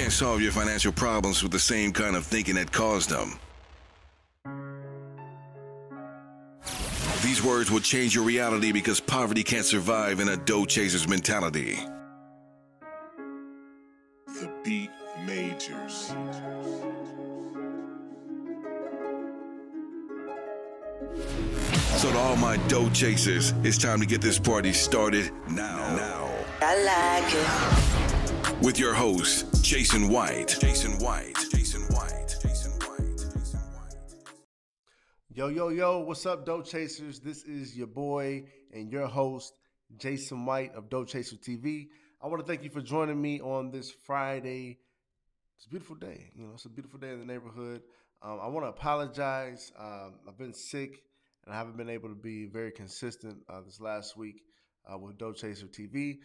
can't solve your financial problems with the same kind of thinking that caused them. These words will change your reality because poverty can't survive in a dough chaser's mentality. The Beat Majors. So to all my dough chasers, it's time to get this party started now. I like it. With your host, Jason White. Yo, what's up, Dough Chasers? This is your boy and your host, Jason White of Dough Chaser TV. I want to thank you for joining me on this Friday. It's a beautiful day. It's a beautiful day in the neighborhood. I want to apologize. I've been sick and I haven't been able to be very consistent this last week with Dough Chaser TV.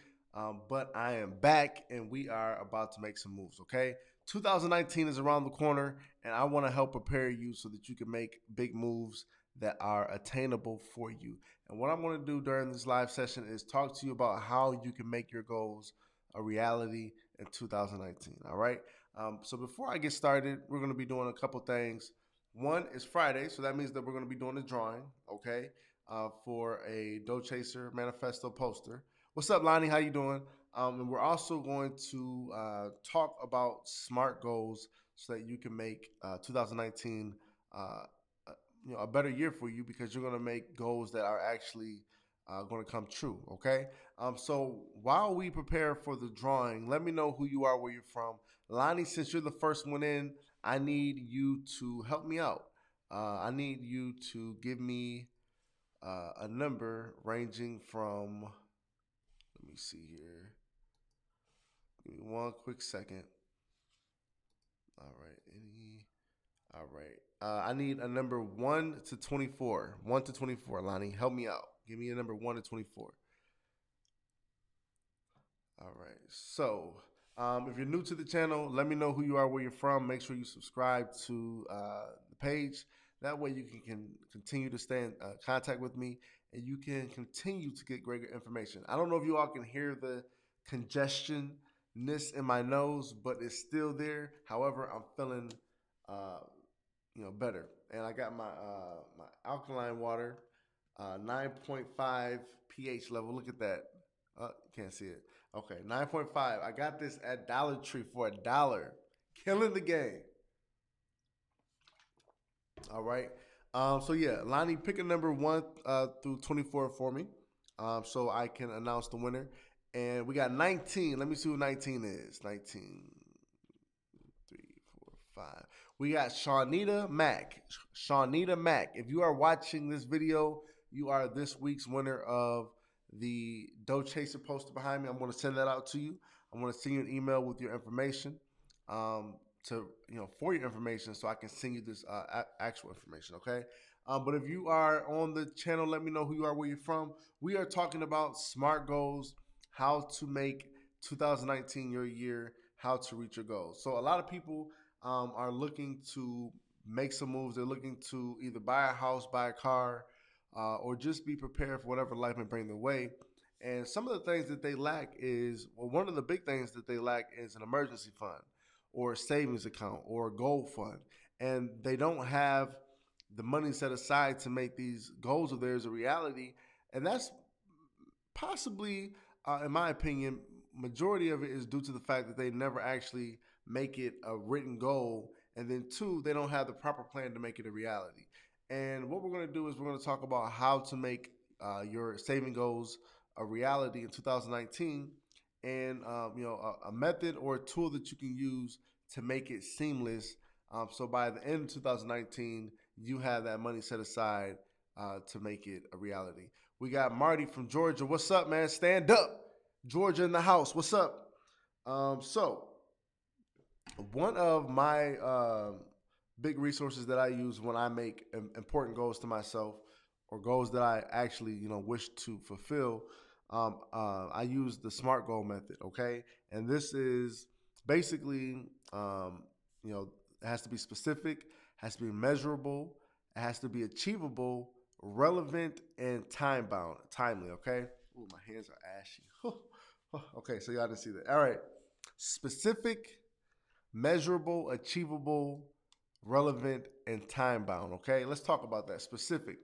But I am back and we are about to make some moves, okay? 2019 is around the corner and I want to help prepare you so that you can make big moves that are attainable for you. And what I'm going to do during this live session is talk to you about how you can make your goals a reality in 2019, all right? So before I get started, we're going to be doing a couple things. One is Friday, so that means that we're going to be doing a drawing, okay, for a Dough Chaser manifesto poster. What's up, Lonnie? How you doing? And we're also going to talk about SMART goals so that you can make 2019 a better year for you because you're going to make goals that are actually going to come true, okay? So while we prepare for the drawing, let me know who you are, where you're from. Lonnie, since you're the first one in, I need you to help me out. I need you to give me a number ranging from... Let me see here. Give me one quick second. All right. I need a number 1 to 24. 1 to 24, Lonnie. Help me out. Give me a number 1 to 24. All right. So, if you're new to the channel, let me know who you are, where you're from. Make sure you subscribe to the page. That way you can continue to stay in contact with me and you can continue to get greater information. I don't know if you all can hear the congestionness in my nose, but it's still there. However, I'm feeling better. And I got my alkaline water, 9.5 pH level. Look at that. You can't see it. Okay, 9.5. I got this at Dollar Tree for $1. Killing the game. All right. So yeah, Lonnie, pick a number 1 through 24 for me, so I can announce the winner. And we got 19. Let me see what 19 is. 19, 3, 4, 5. We got Shawnita Mack. Shawnita Mack. If you are watching this video, you are this week's winner of the Dough Chaser poster behind me. I'm going to send that out to you. I'm going to send you an email with your information. For your information so I can send you this actual information, okay? But if you are on the channel, let me know who you are, where you're from. We are talking about SMART goals, how to make 2019 your year, how to reach your goals. So a lot of people are looking to make some moves. They're looking to either buy a house, buy a car, or just be prepared for whatever life may bring their way. And some of the things that they lack is, one of the big things that they lack is an emergency fund, or a savings account, or a gold fund. And they don't have the money set aside to make these goals of theirs a reality. And that's possibly, in my opinion, majority of it is due to the fact that they never actually make it a written goal. And then 2, they don't have the proper plan to make it a reality. And what we're going to do is we're going to talk about how to make your saving goals a reality in 2019. And a method or a tool that you can use to make it seamless. So by the end of 2019, you have that money set aside to make it a reality. We got Marty from Georgia. What's up, man? Stand up. Georgia in the house. What's up? So one of my big resources that I use when I make important goals to myself, or goals that I actually wish to fulfill, I use the SMART goal method, okay? And this is basically, it has to be specific, has to be measurable, it has to be achievable, relevant, and timely, okay? Ooh, my hands are ashy. Okay, so y'all didn't see that. All right. Specific, measurable, achievable, relevant, and time bound. Okay, let's talk about that specific.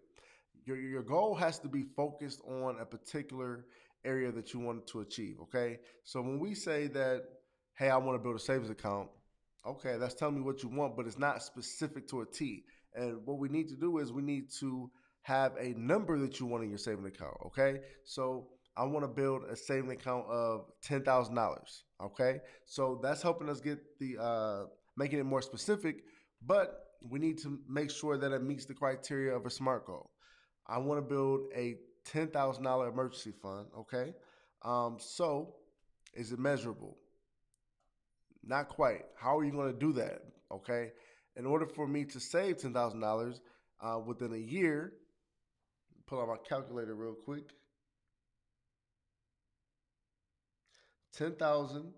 Your goal has to be focused on a particular area that you want to achieve. Okay, so when we say that, hey, I want to build a savings account, okay, that's telling me what you want, but it's not specific to a T. And what we need to do is we need to have a number that you want in your saving account. Okay, so I want to build a saving account of $10,000. Okay, so that's helping us get the making it more specific, but we need to make sure that it meets the criteria of a SMART goal. I want to build a $10,000 emergency fund. Okay, so is it measurable? Not quite. How are you going to do that? Okay, in order for me to save $10,000 within a year, pull out my calculator real quick. 10,000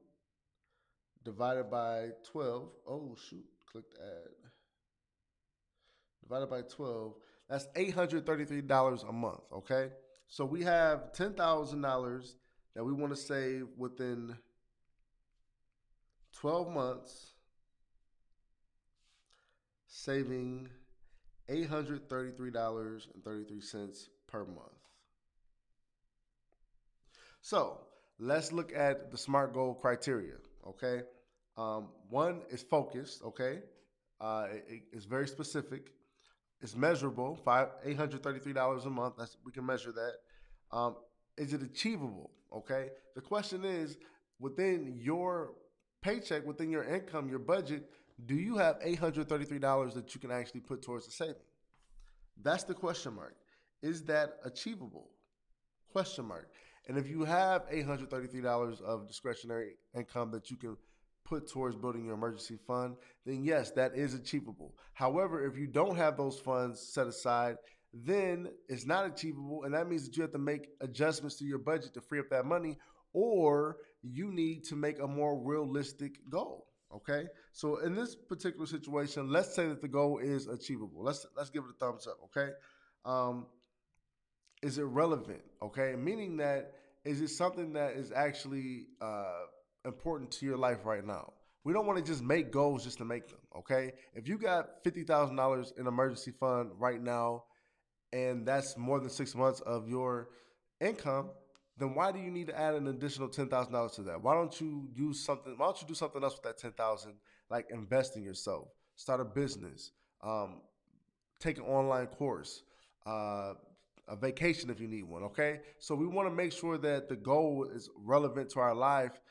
divided by 12. Oh shoot, clicked add. Divided by 12. That's $833 a month. Okay, so we have $10,000 that we want to save within 12 months, saving $833.33 per month. So let's look at the SMART goal criteria. Okay, one is focused. Okay, it's very specific. It's measurable. $833 a month. We can measure that. Is it achievable? Okay. The question is, within your paycheck, within your income, your budget, do you have $833 that you can actually put towards the saving? That's the question mark. Is that achievable? Question mark. And if you have $833 of discretionary income that you can put towards building your emergency fund, then yes, that is achievable. However, if you don't have those funds set aside, then it's not achievable. And that means that you have to make adjustments to your budget to free up that money, or you need to make a more realistic goal. Okay. So in this particular situation, let's say that the goal is achievable. Let's give it a thumbs up. Okay. Is it relevant? Okay, meaning that is it something that is actually important to your life right now? We don't want to just make goals just to make them. Okay, if you got $50,000 in emergency fund right now, and that's more than 6 months of your income, then why do you need to add an additional $10,000 to that? Why don't you use something? Why don't you do something else with that 10,000? Like invest in yourself, start a business, take an online course, uh, a vacation if you need one. Okay, so we want to make sure that the goal is relevant to our lives,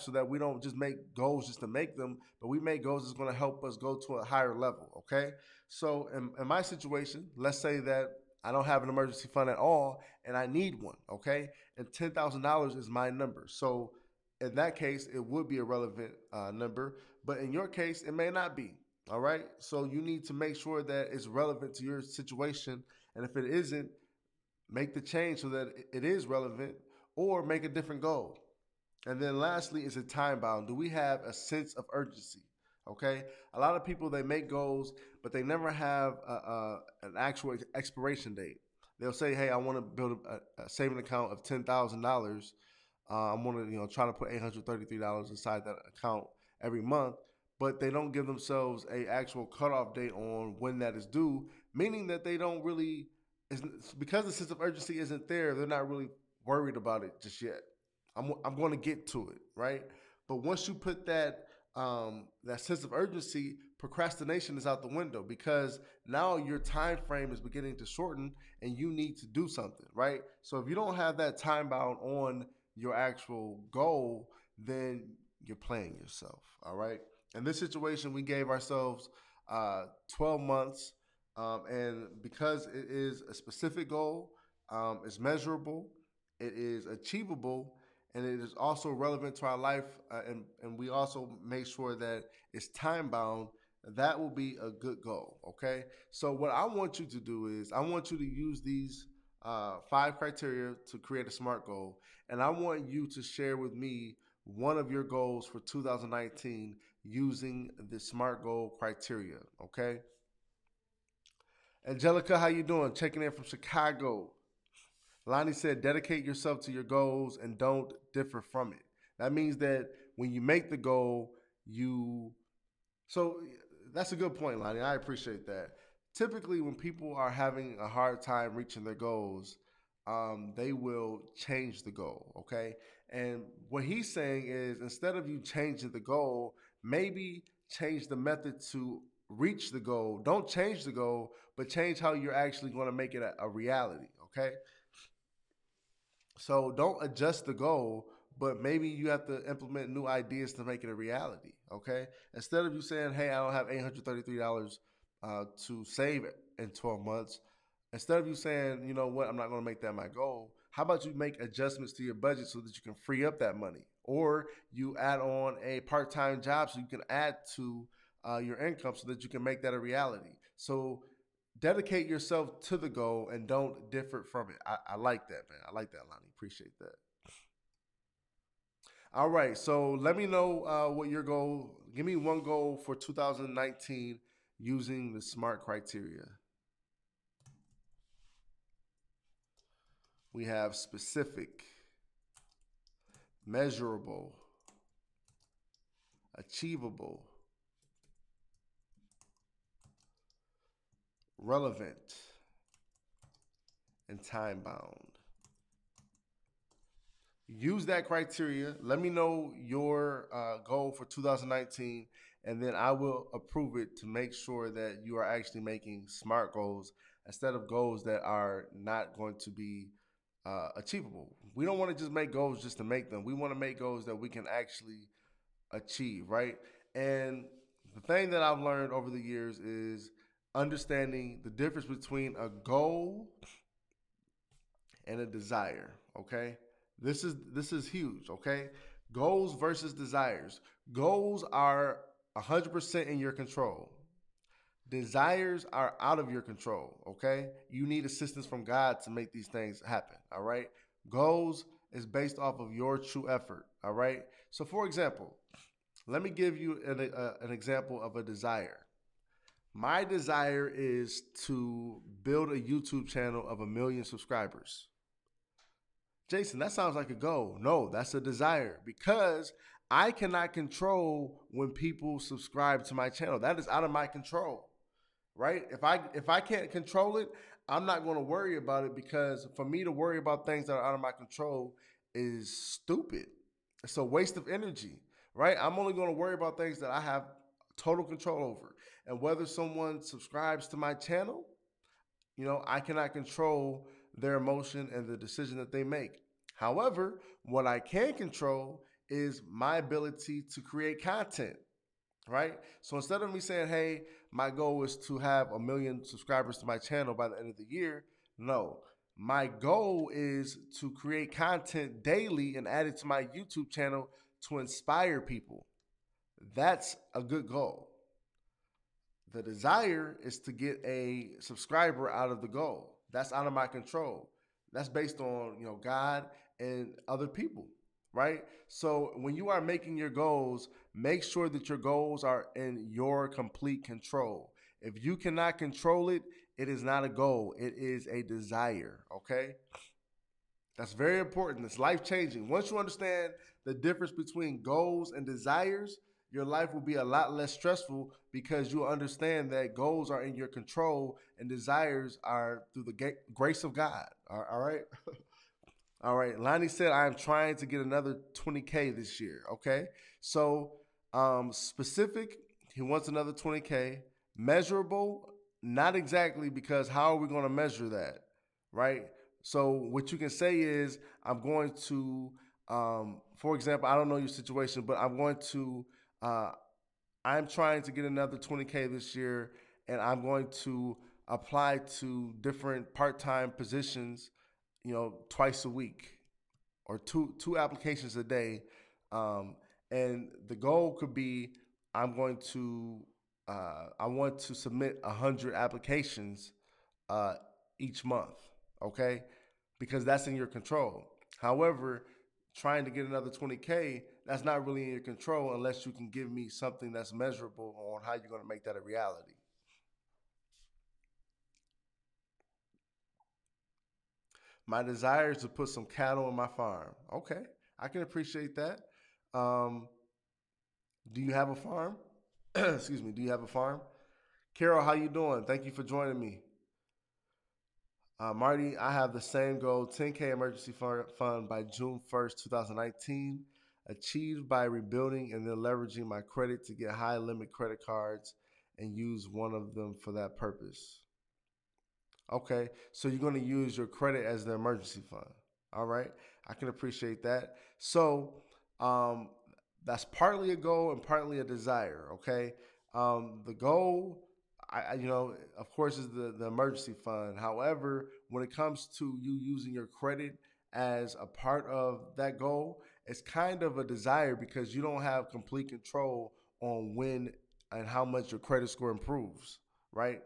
so that we don't just make goals just to make them, but we make goals that's going to help us go to a higher level. Okay, so in my situation, let's say that I don't have an emergency fund at all, and I need one. Okay, and $10,000 is my number. So in that case, it would be a relevant number, but in your case, it may not be. All right. So you need to make sure that it's relevant to your situation. And if it isn't, make the change so that it is relevant, or make a different goal. And then lastly, is it time bound? Do we have a sense of urgency? Okay. A lot of people, they make goals, but they never have an actual expiration date. They'll say, hey, I want to build a saving account of $10,000. I'm going to, try to put $833 inside that account every month, but they don't give themselves a actual cutoff date on when that is due, meaning that they don't really, because the sense of urgency isn't there, they're not really worried about it just yet. I'm going to get to it, right? But once you put that that sense of urgency, procrastination is out the window, because now your time frame is beginning to shorten and you need to do something, right? So if you don't have that time bound on your actual goal, then you're playing yourself, all right? In this situation, we gave ourselves 12 months, and because it is a specific goal, it's measurable, it is achievable, and it is also relevant to our life, and we also make sure that it's time bound. That will be a good goal. Okay, so what I want you to do is I want you to use these 5 criteria to create a SMART goal, and I want you to share with me one of your goals for 2019 using the SMART goal criteria. Okay, Angelica, how you doing? Checking in from Chicago. Lonnie said, dedicate yourself to your goals and don't differ from it. That means that when you make the goal, you So that's a good point, Lonnie. I appreciate that. Typically, when people are having a hard time reaching their goals, they will change the goal. Okay, and what he's saying is instead of you changing the goal, maybe change the method to reach the goal. Don't change the goal, but change how you're actually going to make it a reality. Okay, so don't adjust the goal, but maybe you have to implement new ideas to make it a reality. Okay. Instead of you saying, "Hey, I don't have $833 to save in 12 months," instead of you saying, "You know what, I'm not going to make that my goal," how about you make adjustments to your budget so that you can free up that money, or you add on a part-time job so you can add to your income so that you can make that a reality. So dedicate yourself to the goal and don't differ from it. I like that, man. I like that, Lonnie. Appreciate that. All right, so let me know what your goal. Give me one goal for 2019 using the SMART criteria. We have specific, measurable, achievable, relevant, and time bound. Use that criteria. Let me know your goal for 2019, and then I will approve it to make sure that you are actually making smart goals instead of goals that are not going to be achievable. We don't want to just make goals just to make them. We want to make goals that we can actually achieve, right? And the thing that I've learned over the years is understanding the difference between a goal and a desire. Okay, this is huge. Okay, goals versus desires. Goals are 100% in your control. Desires are out of your control. Okay, you need assistance from God to make these things happen. All right, goals is based off of your true effort. All right, so for example, let me give you an example of a desire. My desire is to build a YouTube channel of 1 million subscribers. Jason, that sounds like a goal. No, that's a desire because I cannot control when people subscribe to my channel. That is out of my control, right? If I can't control it, I'm not going to worry about it because for me to worry about things that are out of my control is stupid. It's a waste of energy, right? I'm only going to worry about things that I have total control over. And whether someone subscribes to my channel, I cannot control their emotion and the decision that they make. However, what I can control is my ability to create content, right? So instead of me saying, "Hey, my goal is to have 1 million subscribers to my channel by the end of the year," no. My goal is to create content daily and add it to my YouTube channel to inspire people. That's a good goal. The desire is to get a subscriber out of the goal. That's out of my control. That's based on, God and other people, right? So when you are making your goals, make sure that your goals are in your complete control. If you cannot control it, it is not a goal. It is a desire, okay? That's very important. It's life changing. Once you understand the difference between goals and desires, your life will be a lot less stressful because you understand that goals are in your control and desires are through the grace of God. All right. All right. Lonnie said, "I am trying to get another 20K this year." Okay. So, specific, he wants another 20K. Measurable, not exactly, because how are we going to measure that? Right. So, what you can say is, I'm going to, for example, I don't know your situation, but uh, I'm trying to get another 20K this year, and I'm going to apply to different part-time positions, twice a week or two applications a day. Um, and the goal could be I want to submit 100 applications uh, each month. Okay, because that's in your control. However, trying to get another 20K, that's not really in your control unless you can give me something that's measurable on how you're going to make that a reality. My desire is to put some cattle on my farm. Okay, I can appreciate that. Um, do you have a farm? Excuse me. Do you have a farm? Carol, how you doing? Thank you for joining me. Marty, I have the same goal: 10K emergency fund by June 1st, 2019, achieved by rebuilding and then leveraging my credit to get high limit credit cards and use one of them for that purpose. Okay, so you're going to use your credit as the emergency fund. All right, I can appreciate that. So um, that's partly a goal and partly a desire. Okay, the goal, of course, is the emergency fund. However, when it comes to you using your credit as a part of that goal, it's kind of a desire because you don't have complete control on when and how much your credit score improves, right?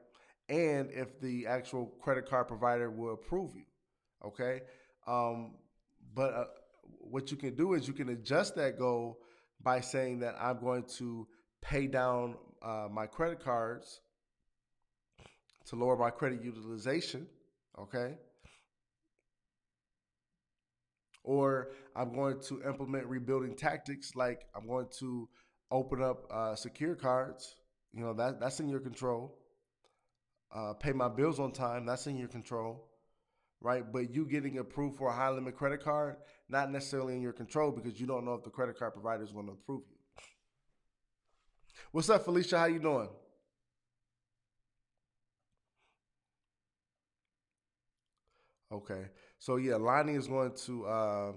And if the actual credit card provider will approve you. Okay, um, but what you can do is you can adjust that goal by saying that I'm going to pay down my credit cards to lower my credit utilization. Okay, or I'm going to implement rebuilding tactics, like I'm going to open up secure cards. That's in your control. Pay my bills on time. That's in your control, right? But you getting approved for a high limit credit card, not necessarily in your control because you don't know if the credit card provider is going to approve you. What's up, Felicia? How you doing? Okay. So yeah, Lonnie is going to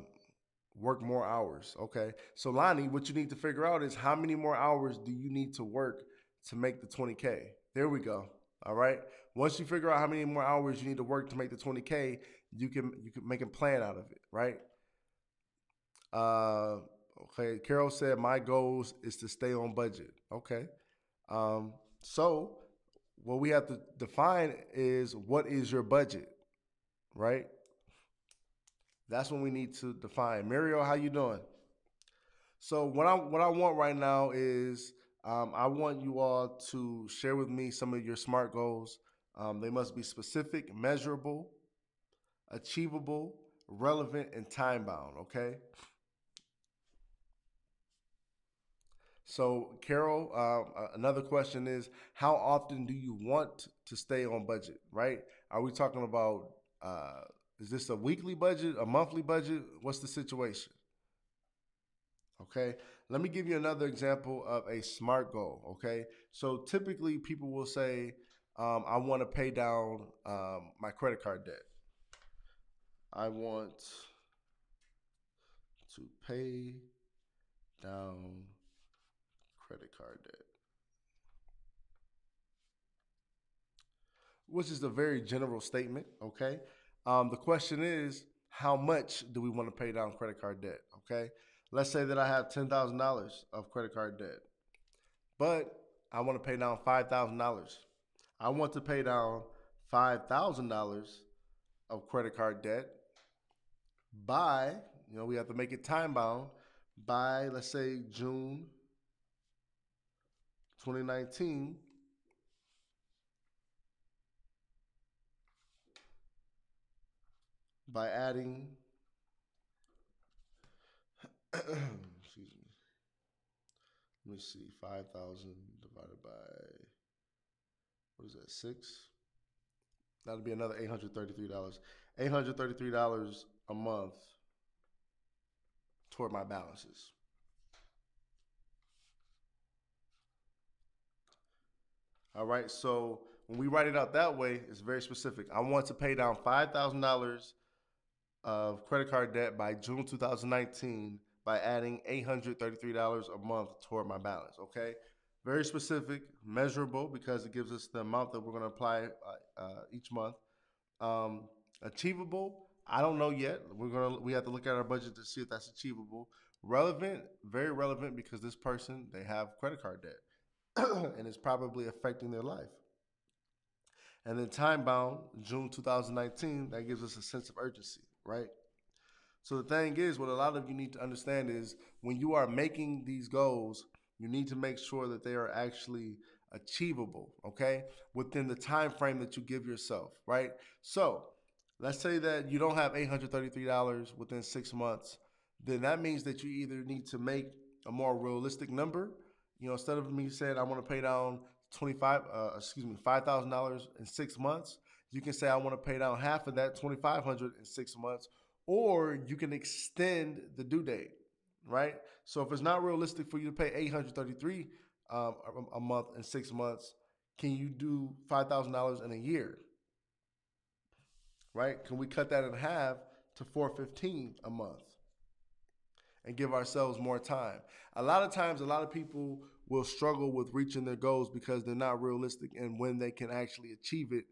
work more hours. Okay. So Lonnie, what you need to figure out is how many more hours do you need to work to make the 20K? There we go. All right. Once you figure out how many more hours you need to work to make the 20K, you can make a plan out of it, right? Uh, okay. Carol said my goals is to stay on budget. Okay. So what we have to define is what is your budget, right? That's what we need to define. Mario, how you doing? So what I want right now is I want you all to share with me some of your SMART goals. They must be specific, measurable, achievable, relevant, and time bound. Okay. So, Carol, another question is how often do you want to stay on budget, right? Are we talking about, uh, is this a weekly budget, a monthly budget? What's the situation? Okay. Let me give you another example of a SMART goal. Okay. So, typically, people will say, I want to pay down my credit card debt. I want to pay down credit card debt, which is a very general statement. Okay. The question is, how much do we want to pay down credit card debt? Okay. Let's say that I have $10,000 of credit card debt, but I want to pay down $5,000. I want to pay down $5,000 of credit card debt by, we have to make it time bound by, let's say, June 2019 by adding, excuse me, let me see, 5,000 divided by, what is that, 6? That'll be another $833. $833 a month toward my balances. All right, so when we write it out that way, it's very specific. I want to pay down $5,000 of credit card debt by June 2019 by adding $833 a month toward my balance. Okay, very specific, measurable because it gives us the amount that we're going to apply each month. Um, Achievable, I don't know yet. We have to look at our budget to see if that's achievable. Relevant, very relevant because this person they have credit card debt and it's probably affecting their life. And then time bound, June 2019, that gives us a sense of urgency, right? So the thing is, what a lot of you need to understand is when you are making these goals, you need to make sure that they are actually achievable, okay? Within the time frame that you give yourself, right? So let's say that you don't have $833 within 6 months, then that means that you either need to make a more realistic number instead of me saying I want to pay down $5,000 in 6 months, you can say I want to pay down half of that 2,500 in 6 months, or you can extend the due date, right? So if it's not realistic for you to pay 833 a month in 6 months, can you do $5,000 in a year, right? Can we cut that in half to 415 a month and give ourselves more time? A lot of times, a lot of people will struggle with reaching their goals because they're not realistic and when they can actually achieve it,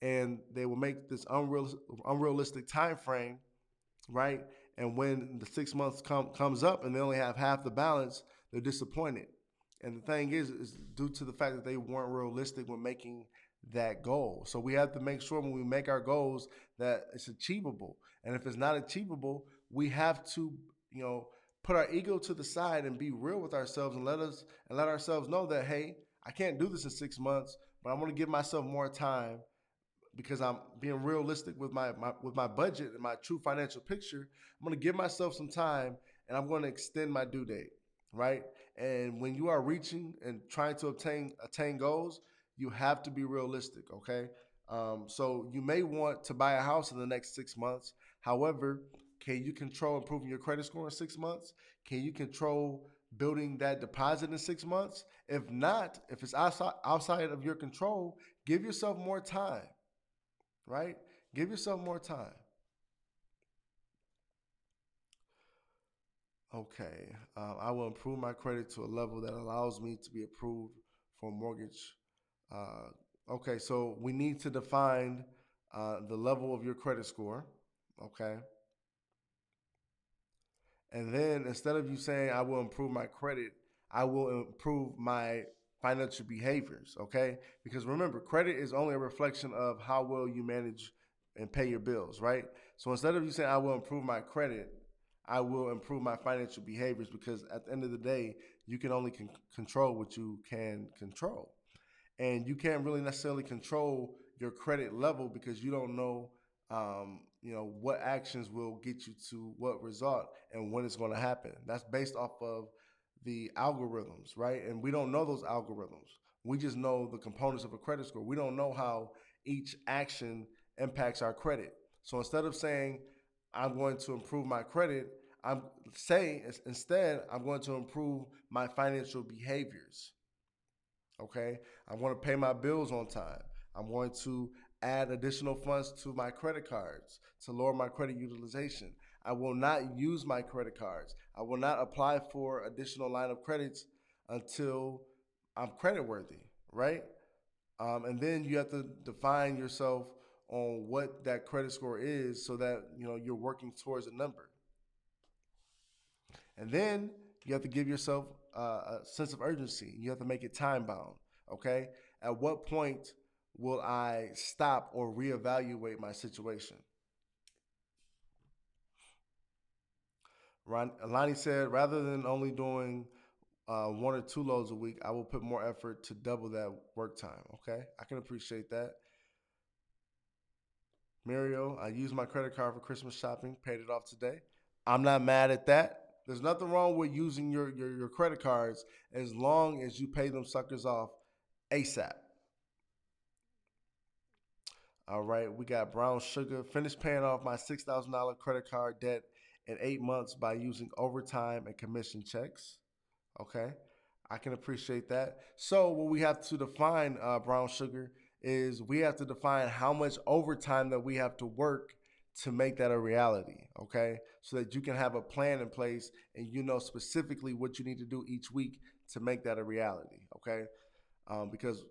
and they will make this unrealistic time frame, right? And when the 6 months comes up and they only have half the balance, they're disappointed. And the thing is due to the fact that they weren't realistic when making that goal. So we have to make sure when we make our goals that it's achievable. And if it's not achievable, we have to, put our ego to the side and be real with ourselves and let ourselves know that, hey, I can't do this in 6 months, but I'm going to give myself more time because I'm being realistic with my budget and my true financial picture. I'm going to give myself some time and I'm going to extend my due date, right? And when you are reaching and trying to attain goals, you have to be realistic, okay? So you may want to buy a house in the next 6 months. However, can you control improving your credit score in 6 months? Can you control building that deposit in 6 months? If not, if it's outside of your control, give yourself more time, right? Give yourself more time. Okay. I will improve my credit to a level that allows me to be approved for a mortgage. Okay, so we need to define the level of your credit score. Okay. And then instead of you saying, I will improve my credit, I will improve my financial behaviors. Okay. Because remember, credit is only a reflection of how well you manage and pay your bills, right? So instead of you saying, I will improve my credit, I will improve my financial behaviors, because at the end of the day, you can only control what you can control. And you can't really necessarily control your credit level because you don't know, what actions will get you to what result and when it's going to happen. That's based off of the algorithms, right? And we don't know those algorithms. We just know the components of a credit score. We don't know how each action impacts our credit. So instead of saying I'm going to improve my credit, I'm saying instead I'm going to improve my financial behaviors. Okay, I want to pay my bills on time. I'm going to add additional funds to my credit cards to lower my credit utilization. I will not use my credit cards. I will not apply for additional line of credits until I'm credit worthy, right? And then you have to define yourself on what that credit score is so that you're working towards a number. And then you have to give yourself a sense of urgency. You have to make it time bound. Okay. At what point will I stop or reevaluate my situation? Lonnie said, rather than only doing 1 or 2 loads a week, I will put more effort to double that work time. Okay. I can appreciate that. Muriel, I used my credit card for Christmas shopping, paid it off today. I'm not mad at that. There's nothing wrong with using your credit cards as long as you pay them suckers off ASAP. All right, we got Brown Sugar. Finished paying off my $6,000 credit card debt in 8 months by using overtime and commission checks. Okay, I can appreciate that. So what we have to define, Brown Sugar, is we have to define how much overtime that we have to work to make that a reality. Okay, so that you can have a plan in place and you know specifically what you need to do each week to make that a reality. Okay, because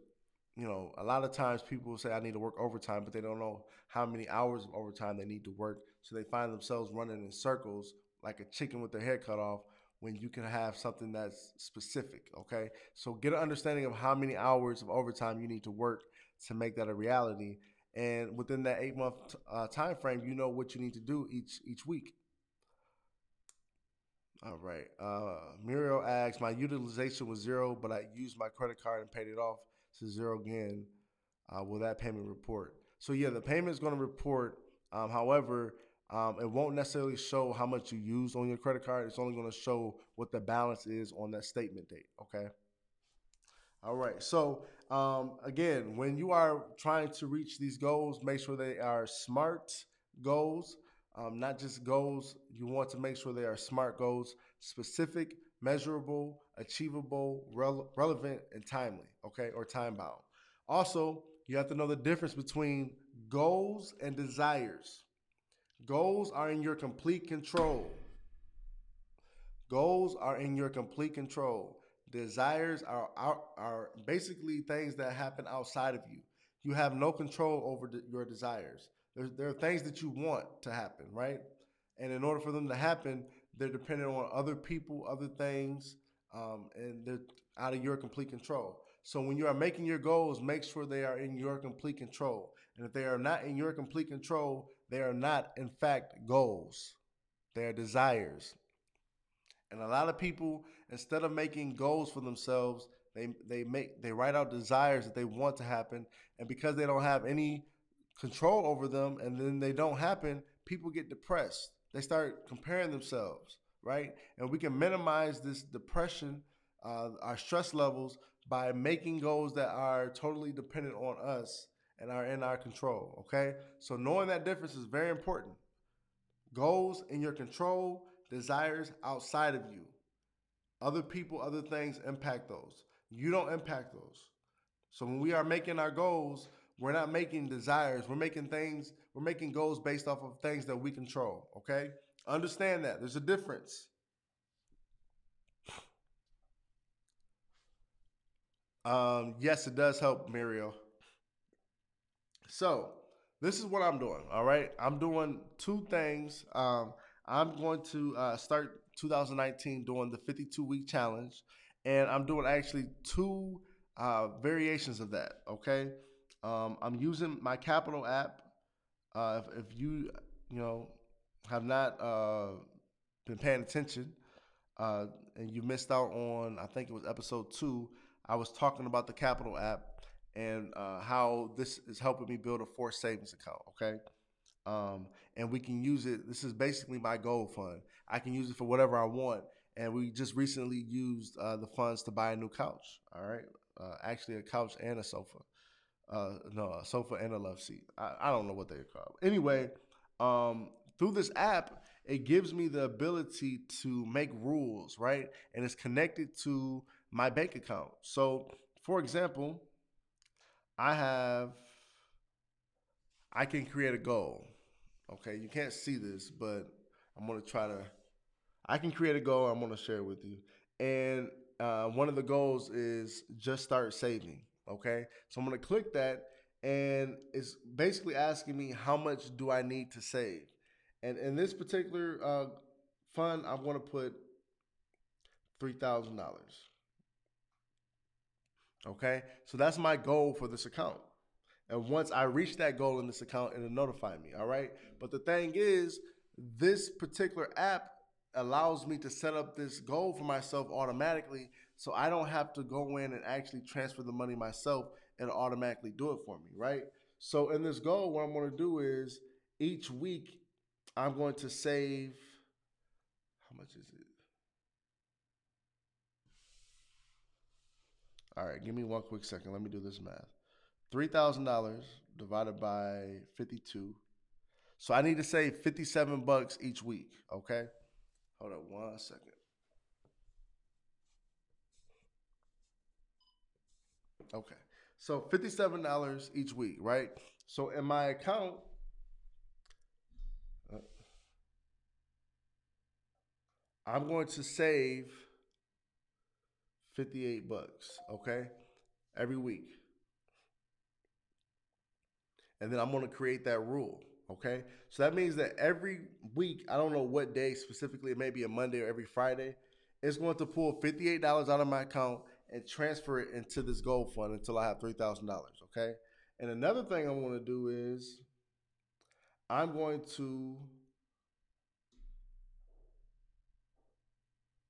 a lot of times people say I need to work overtime, but they don't know how many hours of overtime they need to work. So they find themselves running in circles like a chicken with their head cut off when you can have something that's specific. Okay. So get an understanding of how many hours of overtime you need to work to make that a reality. And within that 8 month time frame, you know what you need to do each week. All right. Muriel asks, my utilization was zero, but I used my credit card and paid it off to zero again. Will that payment report? So yeah, the payment is going to report. However, it won't necessarily show how much you used on your credit card. It's only going to show what the balance is on that statement date. Okay. All right. So, again, when you are trying to reach these goals, make sure they are smart goals, not just goals. You want to make sure they are smart goals, specific, measurable, achievable, relevant, and timely, okay, or time bound. Also, you have to know the difference between goals and desires. Goals are in your complete control. Goals are in your complete control. Desires are basically things that happen outside of you. You have no control over your desires. There are things that you want to happen, right? And in order for them to happen, they're dependent on other people, other things, and they're out of your complete control. So when you are making your goals, make sure they are in your complete control. And if they are not in your complete control, they are not, in fact, goals. They are desires. And a lot of people, instead of making goals for themselves, they write out desires that they want to happen, and because they don't have any control over them, and then they don't happen, people get depressed. They start comparing themselves, right? And we can minimize this depression, our stress levels, by making goals that are totally dependent on us and are in our control. Okay, so knowing that difference is very important. Goals in your control, desires outside of you. Other people, other things impact those. You don't impact those. So when we are making our goals, we're not making desires. We're making goals based off of things that we control. Okay? Understand that. There's a difference. Yes, it does help, Muriel. So this is what I'm doing. All right, I'm doing two things. I'm going to start 2019 doing the 52 week challenge, and I'm doing actually two variations of that. Okay, I'm using my Capital app. If you know have not been paying attention, and you missed out on, I think it was episode 2. I was talking about the Capital app and how this is helping me build a forced savings account. Okay, and we can use it. This is basically my goal fund. I can use it for whatever I want. And we just recently used the funds to buy a new couch. All right, actually a couch and a sofa. No, a sofa and a love seat. I don't know what they're called. Anyway, um, through this app, it gives me the ability to make rules, right? And it's connected to my bank account. So, for example, I have, I can create a goal. Okay, you can't see this, but I'm gonna try to. I can create a goal. I'm gonna share it with you, and one of the goals is just start saving. Okay, so I'm gonna click that, and it's basically asking me how much do I need to save, and in this particular fund, I'm gonna put $3,000. Okay, so that's my goal for this account. And once I reach that goal in this account, it'll notify me. All right. But the thing is, this particular app allows me to set up this goal for myself automatically. So I don't have to go in and actually transfer the money myself. It'll automatically do it for me. Right. So in this goal, what I'm going to do is each week, I'm going to save, how much is it? All right. Give me one quick second. Let me do this math. $3,000 divided by 52. So I need to save 57 bucks each week. Okay. Hold up 1 second. Okay. So $57 each week, right? So in my account, uh, I'm going to save 58 bucks, okay? Every week. And then I'm going to create that rule, okay? So that means that every week, I don't know what day specifically, it may be a Monday or every Friday, it's going to pull $58 out of my account and transfer it into this gold fund until I have $3,000, okay? And another thing I'm going to do is I'm going to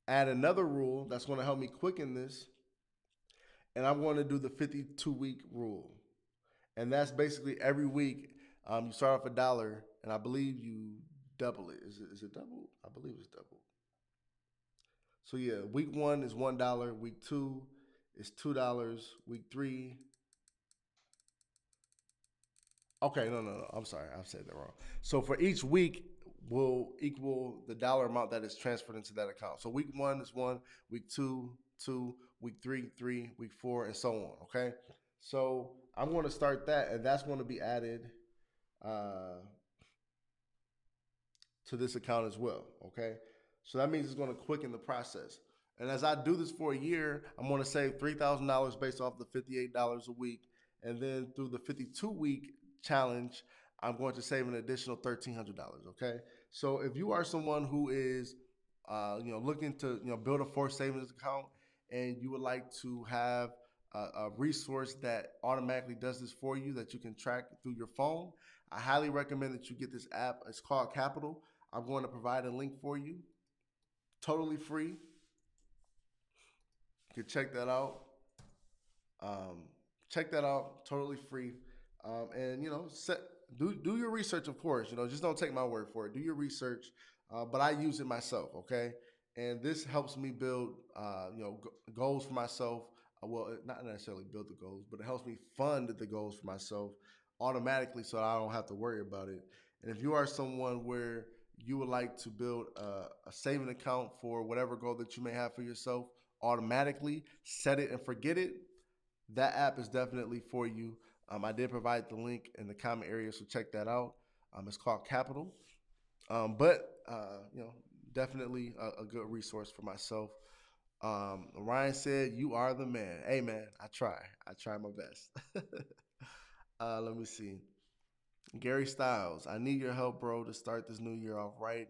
add another rule that's going to help me quicken this, and I'm going to do the 52-week rule. And that's basically every week you start off $1, and I believe you double it. Is it double? I believe it's double. So yeah, week 1 is $1. Week 2 is $2. Week 3. Okay, no. I'm sorry, I've said that wrong. So for each week will equal the dollar amount that is transferred into that account. So week 1 is 1, week 2, 2, week 3, 3, week 4, and so on. Okay. So I'm going to start that, and that's going to be added uh, to this account as well. Okay. So that means it's going to quicken the process. And as I do this for a year, I'm going to save $3,000 based off the $58 a week. And then through the 52-week challenge, I'm going to save an additional $1,300. Okay. So if you are someone who is, looking to, build a forced savings account, and you would like to have a resource that automatically does this for you that you can track through your phone, I highly recommend that you get this app. It's called Capital. I'm going to provide a link for you, totally free. You can check that out. Um, Check that out, totally free. And do your research, of course. Just don't take my word for it. Do your research. But I use it myself, okay? And this helps me build, goals for myself. Well, not necessarily build the goals, but it helps me fund the goals for myself automatically, so I don't have to worry about it. And if you are someone where you would like to build a saving account for whatever goal that you may have for yourself automatically, set it and forget it, that app is definitely for you. I did provide the link in the comment area, so check that out. It's called Capital, but definitely a good resource for myself. Ryan said, "You are the man." Hey, man, I try. I try my best. Let me see. Gary Styles, I need your help, bro, to start this new year off right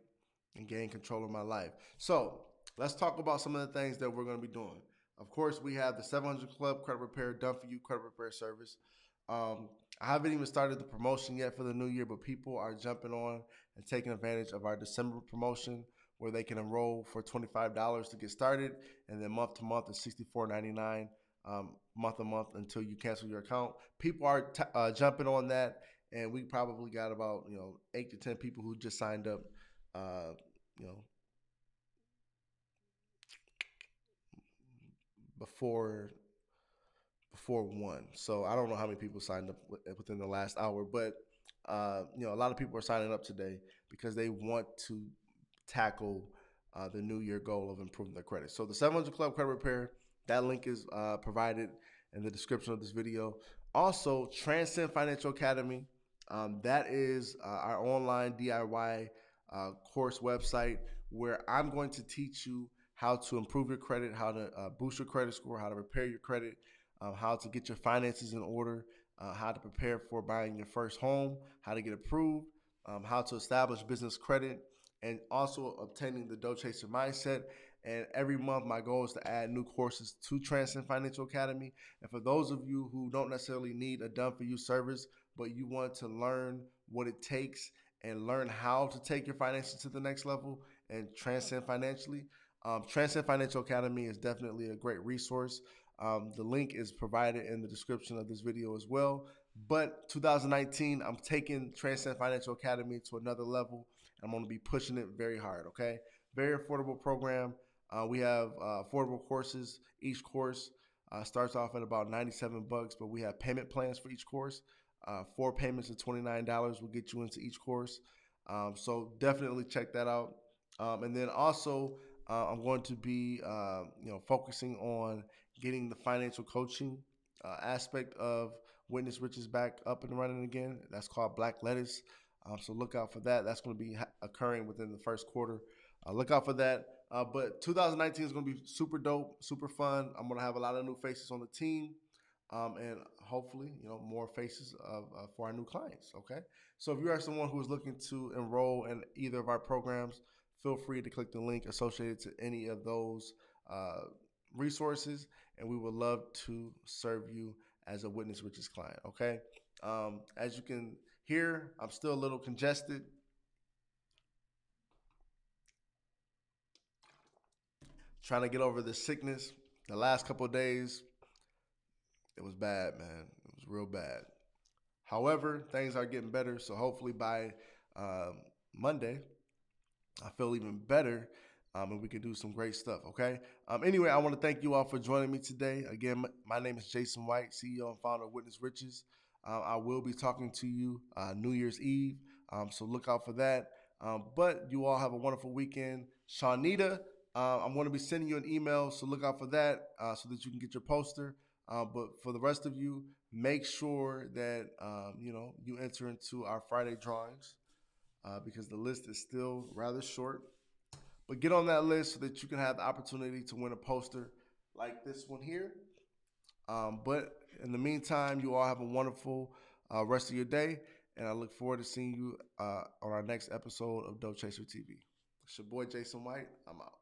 and gain control of my life. So let's talk about some of the things that we're going to be doing. Of course, we have the 700 Club Credit Repair Done For You credit repair service. I haven't even started the promotion yet for the new year, but people are jumping on and taking advantage of our December promotion, where they can enroll for $25 to get started, and then month to month is $64.99, month to month until you cancel your account. People are jumping on that, and we probably got about 8 to 10 people who just signed up. Uh, you know, before before 1. So I don't know how many people signed up within the last hour, but a lot of people are signing up today because they want to tackle the new year goal of improving their credit. So the 700 Club Credit Repair, that link is provided in the description of this video. Also, Transcend Financial Academy, that is our online DIY course website where I'm going to teach you how to improve your credit, how to boost your credit score, how to repair your credit, how to get your finances in order, how to prepare for buying your first home, how to get approved, how to establish business credit, and also obtaining the Dough Chaser mindset. And every month, my goal is to add new courses to Transcend Financial Academy. And for those of you who don't necessarily need a done for you service, but you want to learn what it takes and learn how to take your finances to the next level and transcend financially, Transcend Financial Academy is definitely a great resource. The link is provided in the description of this video as well. But 2019, I'm taking Transcend Financial Academy to another level. I'm going to be pushing it very hard, okay? Very affordable program. We have affordable courses. Each course starts off at about $97, but we have payment plans for each course. 4 payments of $29 will get you into each course. So definitely check that out. And then also, I'm going to be, focusing on getting the financial coaching aspect of Witness Riches back up and running again. That's called Black Lettuce. So look out for that. That's going to be occurring within the first quarter. Look out for that. But 2019 is going to be super dope, super fun. I'm going to have a lot of new faces on the team. And hopefully, more faces for our new clients. Okay. So if you are someone who is looking to enroll in either of our programs, feel free to click the link associated to any of those resources, and we would love to serve you as a Witness Riches client. Okay. As you can hear, I'm still a little congested. Trying to get over the sickness. The last couple of days, it was bad, man. It was real bad. However, things are getting better, so hopefully by Monday, I feel even better, and we can do some great stuff, okay? Anyway, I want to thank you all for joining me today. Again, my name is Jason White, CEO and founder of Witness Riches. I will be talking to you New Year's Eve, so look out for that. But you all have a wonderful weekend. Shawnita, I'm going to be sending you an email, so look out for that so that you can get your poster. But for the rest of you, make sure that you enter into our Friday drawings because the list is still rather short. But get on that list so that you can have the opportunity to win a poster like this one here. But in the meantime, you all have a wonderful rest of your day, and I look forward to seeing you on our next episode of Dope Chaser TV. It's your boy Jason White. I'm out.